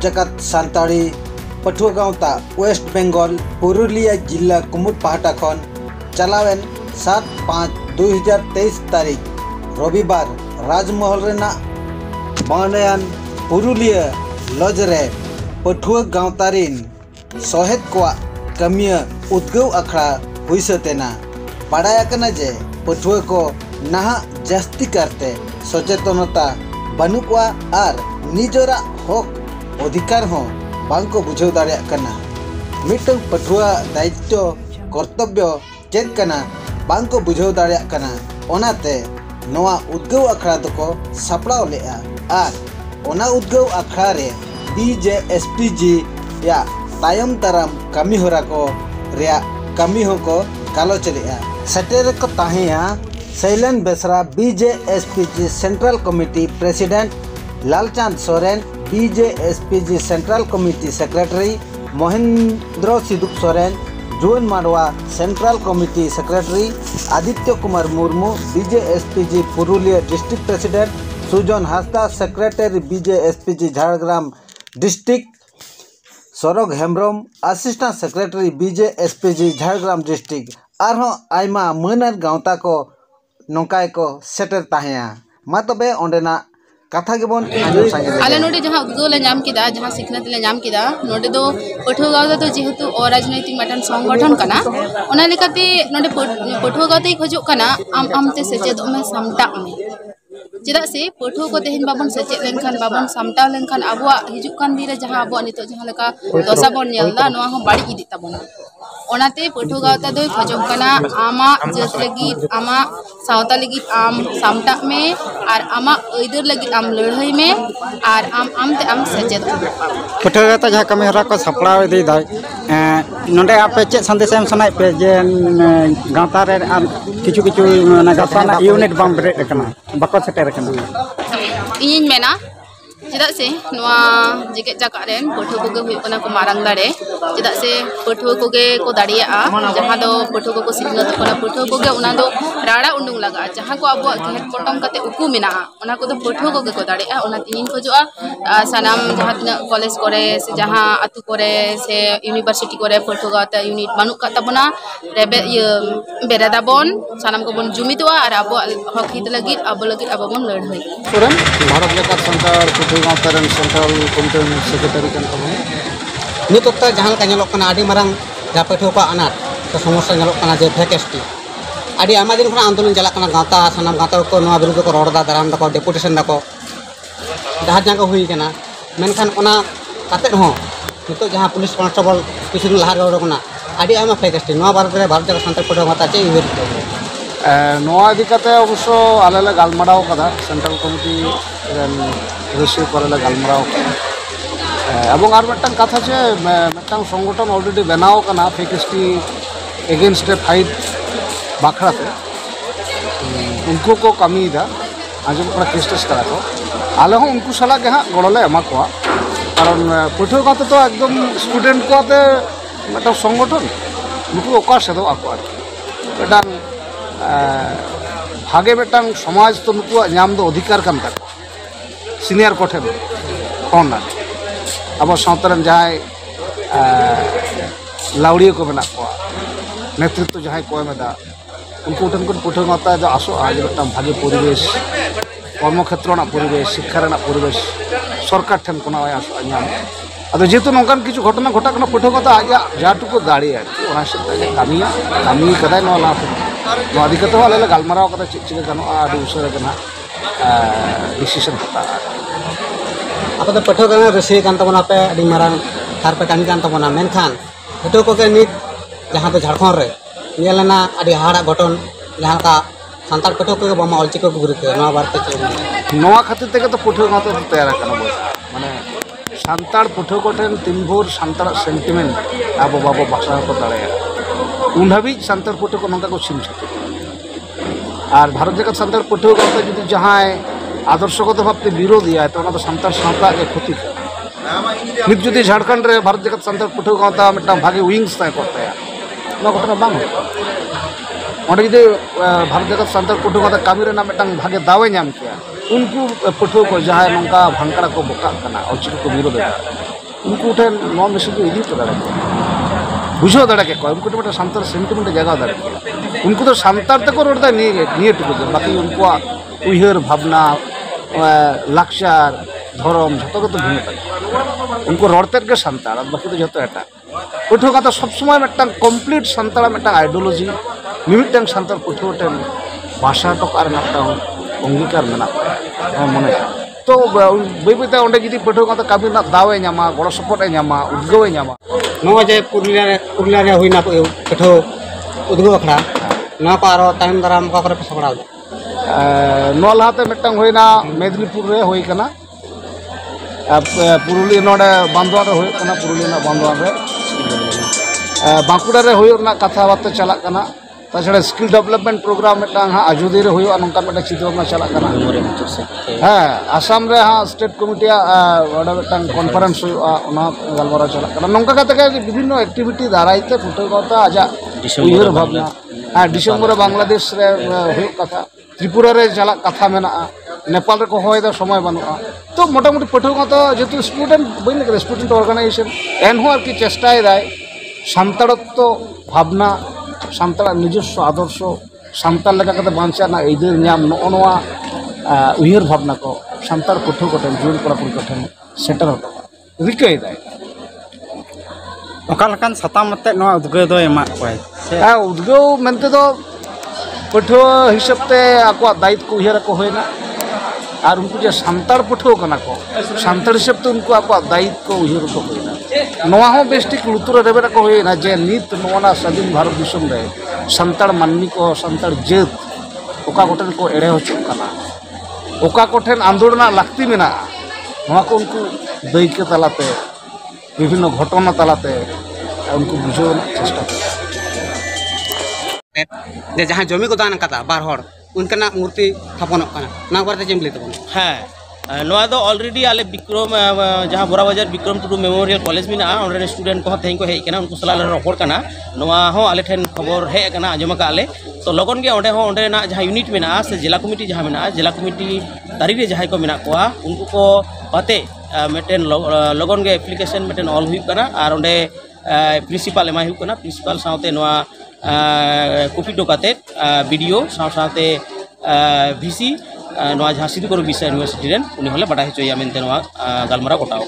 जगत सान्ताड़ी पठुआ गाँवता वेस्ट बेंगल पुरुलिया जिला कुमुद पहाटा खन चलावेन 7/5/2023 तारीख रविवार राजमहल रेना बानयान पुरुलिया लॉज रे पठुआ गाँवतारिन सहेद को कमिया उद्गव अखड़ा हुई सतेना बाड़ाया जे पठुआ को नहा जास्ती करते सचेतनता बनुआ और निजरा हक अधिकार हो बांको बुझाव दाड़ेयाकना मिटन पठुआ दायित्व कर्तव्य चेद कना बांको बुझाव दाड़ेयाकना ओनाते नोआ उद्गव अखड़ा दको सापड़ाव लेआ और ओना उद्गव अखड़ा रे BJSPG या तायम ताराम कमी होरा को रिया कमी हो को गालोच लेआ सटेर को ताहिया Shailen Besra BJSPG central committee president Lalchand Soren BJSPG central committee secretary Mahendra Siduk Soren जुवन माडवा central committee secretary Aditya Kumar Murmu BJSPG Purulia district president Sujan Hasda secretary BJSPG Jhargram district Saurabh Hembram assistant secretary BJSPG Jhargram district आरहों आयमा मनार गाँवता को नौकाय को सेटर ताहेया मा तबे ओंडेना कथा के बोन आले नोडे जहां उद्गव ले नाम किदा जहां सिखनत ले नाम किदा नोडे दो पठुआ गाँव दो जेहेतु अराजनैतिक मटन संगठन कना ओना लेकाते नोडे पठुआ गाँव ते खोजो कना आमते सेचेद में सामटा में चेदा से पठुआ को तेहन बाबन सेचेद लेनखान बाबन सामटा लेनखान आबुआ हिजुक कान दिन जहां आबुआ नितो जहां लेका दशा बोन नेलदा नोआ हो बाड़ी इदि ताबोना ओनाते पठुआ गाँव दो खोजो कना आमा जत लगी आमा सावता लगी आम सामटा में और आमा इधर लगी आम लड़ाई में और आमते आम सचेत पठुआ गाँव जहाँ कमी हरा को सपड़ा इदी दाय नोडे आपे चेत संदेश एम सनाय पे जे गाँवता रे किछु किछु गाँवता यूनिट बम ब्रेक कना बको सेटर कना इन मेना चेदा से नोआ जेके जाका रेन पठुआ को हुई कना को मारंग दाड़े चेदा से पठुआ को दाड़िया जहां दो पठुआ को सिखनत कना पठुआ को उना दो राड़ा उंडुंग लगा जहां को अब घेट पटम कते उकू मेना उना को पठुआ को दाड़िया उना तीन खोजोआ सनाम जहां तना कॉलेज करे से जहां अतु करे से यूनिवर्सिटी करे पठुआ गाता यूनिट बानु का तबना रेबे बेरादाबन सनाम को बन जुमितवा और अब हक हित लगी अब बन लड़ाई सोरेन भारत जगत संसार पठुआ गाँव सेंट्रल कमिटी सेक्रेटरी नित जहाँ का आदि मारंग जहाँ पठुआ को अनाट तो समस्या जे फैकेस्टी आदि आमा दिन आंदोलन चलना गाँवता सानाम गाँवता को विरुद्ध को रोड़ा दाराम दाको डेपुटेशन दाको जहाँ जहाँ हुई मेनखान ओना कातेद हो नित जहाँ पुलिस कॉन्स्टेबल किछु दिन लहा रोडना आदि आमा फैकेस्टी भारत में भारत जगत संसार पठुआ गाँवता चे इदीकते अवश्य आले गालमाराव कदा सेंट्रल कमिटी रिसीव करे गालमाराव एवं आर मिदटां कथा जे मिदटां संगठन अलरेडी बनाव कना फैकेस्टी एगेंस्ट फाइट बाखड़ाते उनको को कमीदा आजम करा केस्टेस करा को आले हो उनको साला के हाँ गड़ले एमा को कारण पठुआ गाँवते तो एकदम स्टूडेंट को आते मिदटां संगठन उनको ओका सेदो आको मिदटां भागे मिदटां समाज तो नुकुआ नाम दो अधिकार कान ताको सीनियर को ठेन फोन अब सावतरन जहां लाउड़िया को मेना को नेतृत्व जहां को एमेदा उनको ठेन को पठुआ गाँवता जो आसो आज मिदटां भागे परिवेश कर्मक्षेत्र परिवेश शिक्षा परिवेश सरकार ठेन को आसो नाम अब जेहेतु नौकान किछु घटना घटा पठुआ गाँवता आज जाटुकु दाड़ी कमी कदाय इदीकते आले गालमाराव कदा चिका गानोआ उसारा गना डिसीजन हता आप पठुआ गाँव रसी पे अभी मारंग थार पे कमी तबना मेनखान पठुआ को नित जहाँ झारखंड रे नेलना अभी हाड़ा घटन जहाँ का सानतार पठुआ को बामा अलचिकी को गुरुते नवा खातिर तेगे तो पठुआ गाँव तो तैयार माने सानतार पठुआ को ठेन तीन भोर सानतार सेंटिमेंट अब बाबो भाषा को दाड़ेया उन हाबी सानतार पठुआ को नंका को छिन छुटे और भारत जगत सानतार पठुआ गाँव जुदी जहाँ आदर्शगत भावते विरोधिया तो सानतार सावता के क्षति नित जुदी झारखंड रे भारत जगत सानतार पठुआ गाँवता मिदटां भागे विंग्स ताय करताया घटना बांग ओंडे जुदी भारत जगत सानतार पठुआ गाँवता कामी रेना मिदटां भागे दावे नाम किया उनको पठुआ को जहाँ नौका भांकड़ा को बोका अलचिकी को विरोध उनको ठेन नौ मेसेज इदी तो दाड़ा बुझो दाड़ा के उनको तो सानतार सेंटिमेंट जगह दाड़ा उनको तो सानतार तक रोडदा निये टुकु बाकी उनको उयहर भावना लाक्चार धरम जो तो भिन्न उनको रड़ते के सानतार बाकी तो जो एटा पठुआ तो सब समय मिट्टान कमप्लीट सानतार मिट्टान आइडियोलॉजी मिमिट्टान सानतार पठुआ टेन भाषा टकार अंगीकार मेना मने तो बै बैते ओंडे जुदी पठुआ तो कामी दावे नामा गड़ सपोर्टे नामा उद्गवे नामा नवा जे पुरुलिया हुईना पठुआ उद्गव अखड़ा नवा को आरो तायम दाराम का करे पसपड़ा नवा लहाते मिट्टान होइना मेदिनीपुर रे होई कना पुरुलिया नोडे बांधवान रे होय कना पुरुलिया बांधवान रे बांकुड़ा रे होय ना कथा बात चला कना ताछड़ा स्किल डेवलपमेंट प्रोग्राम मिट्टान हाँ अयोध्या रे होय नंका मिट्टान चिंता चला कना हाँ आसाम रे हाँ स्टेट कमिटिया ओडे मिट्टान कॉन्फ्रेंस होय गलमारा चला कना नंका कते के विभिन्न एक्टिविटी दाराइते पठुआ आजा उयहर भावना हाँ डिसेम्बर बांग्लादेश रे होय कथा त्रिपुरा रे चला कथा मेना नेपाल रे को होय दा समय बनुआ तो मोटामुटी पठुआ तो जेतु स्टूडेंट बइन के स्टूडेंट ऑर्गेनाइजेशन एनहो आर की चेष्टाय दाय सानताड़त्व भावना सानताड़ निजस्व आदर्श सानताड़ लेका कते बांचा ना इधर नाम नोआ उयहर भावना को सानताड़ पठुआ को ठेन जुन कड़ा कुड़ी को ठेन सेटर होता रिकय दाय ओका लकान सताम मते नोआ उद्गव दो एमा कोय हाँ उद्गव मेनते दो पठुआ हिसाबते आको दायित्व को उयहर को होयना और उनको जो सानताड़ पठुआ कना को सानताड़ हिसाबते उनको आको दायित्व को उयहर को होयना नोआ हो बेस्टिक लुतुर रेबेरा को होयना जे नित नोना स्वाधीन भारत दिसम रे सानताड़ मानमी को सानताड़ जेत ओका कोठेन को एड़े होचो कना ओका कोठेन आंदोलन लाक्ति मेना नोआ को उनको दैके तलाते विभिन्न घटना तलाते उनको बुझाव चेष्टा जे जहाँ जमी को दान कता बार हर उनका मूर्ति स्थापन ना बारते जेम लेते बन हाँ नोआ दो ऑलरेडी आले विक्रम जहाँ बोरा बाजार विक्रम टुडू मेमोरियल कॉलेज में ना स्टूडेंट को तेहन को हेज कना उनको सलाह रपड़ कना नोआ हो आले ठेन खबर हेज कना आंजम का आले तो लगन के ओंडे ना जहाँ यूनिट में से जिला कमिटी जहाँ में जिला कमिटी दारी रे जहाँ को मेना कोआ उनको को बाते मिट्टन लगन के एप्लीकेशन मिट्टन ऑल हुई कना और ओंडे प्रिंसिपल एमा हुई कना प्रिंसिपल साथे नोआ कॉपी टोकाते वीडियो साथे भिसी नोआ जहाँ सिद्धू करो विश्व यूनिवर्सिटी रेन उनी हले बड़ा हचोया मेनते नोआ गलमारा गोटाओ